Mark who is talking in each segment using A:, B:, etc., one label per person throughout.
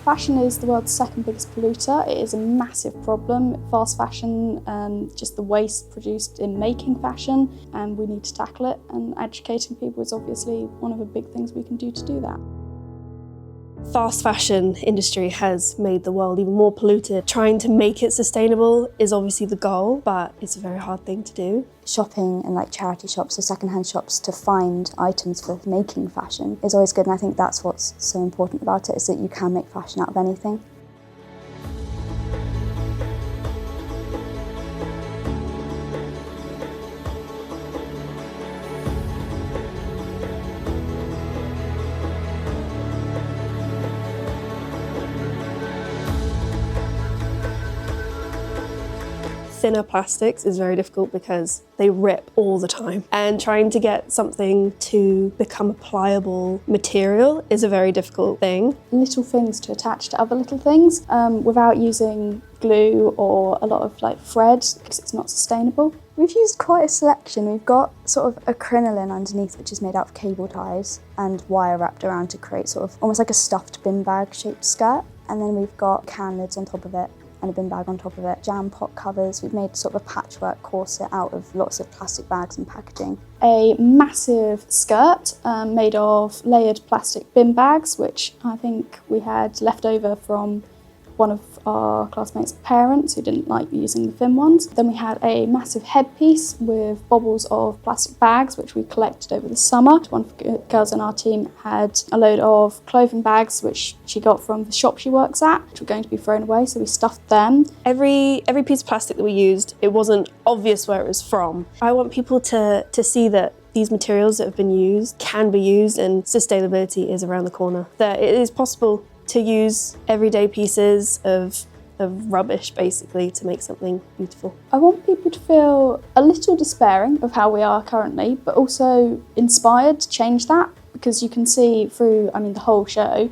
A: Fashion is the world's second biggest polluter. It is a massive problem. Fast fashion, just the waste produced in making fashion, and we need to tackle it, and educating people is obviously one of the big things we can do to do that.
B: Fast fashion industry has made the world even more polluted. Trying to make it sustainable is obviously the goal, but it's a very hard thing to do.
C: Shopping in like charity shops or second-hand shops to find items for making fashion is always good, and I think that's what's so important about it, is that you can make fashion out of anything.
B: Thinner plastics is very difficult because they rip all the time, and trying to get something to become a pliable material is a very difficult thing.
A: Little things to attach to other little things without using glue or a lot of like thread, because it's not sustainable.
C: We've used quite a selection. We've got sort of a crinoline underneath, which is made out of cable ties and wire wrapped around to create sort of almost like a stuffed bin bag shaped skirt. And then we've got can lids on top of it and a bin bag on top of it, jam pot covers. We've made sort of a patchwork corset out of lots of plastic bags and packaging.
A: A massive skirt made of layered plastic bin bags, which I think we had left over from one of our classmates' parents who didn't like using the thin ones. Then we had a massive headpiece with bobbles of plastic bags, which we collected over the summer. One of the girls in our team had a load of clothing bags, which she got from the shop she works at, which were going to be thrown away, so we stuffed them.
B: Every piece of plastic that we used, it wasn't obvious where it was from. I want people to see that these materials that have been used can be used, and sustainability is around the corner. That it is possible to use everyday pieces of rubbish, basically, to make something beautiful.
A: I want people to feel a little despairing of how we are currently, but also inspired to change that, because you can see through, the whole show,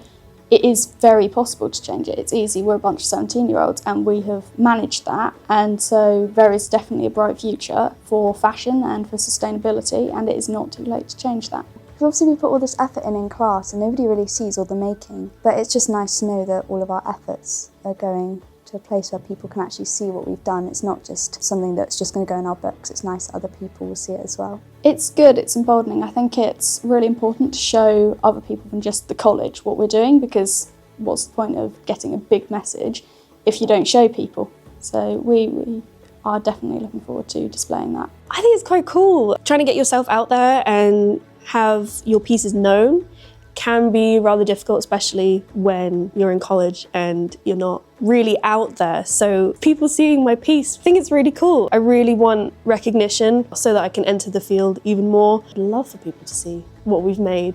A: it is very possible to change it. It's easy. We're a bunch of 17-year-olds and we have managed that. And so there is definitely a bright future for fashion and for sustainability, and it is not too late to change that.
C: Because obviously we put all this effort in class and nobody really sees all the making, but it's just nice to know that all of our efforts are going to a place where people can actually see what we've done. It's not just something that's just going to go in our books. It's nice that other people will see it as well.
A: It's good, it's emboldening. I think it's really important to show other people than just the college what we're doing, because what's the point of getting a big message if you don't show people? So we are definitely looking forward to displaying that.
B: I think it's quite cool. Trying to get yourself out there and have your pieces known can be rather difficult, especially when you're in college and you're not really out there. So people seeing my piece, I think it's really cool. I really want recognition so that I can enter the field even more. I'd love for people to see what we've made.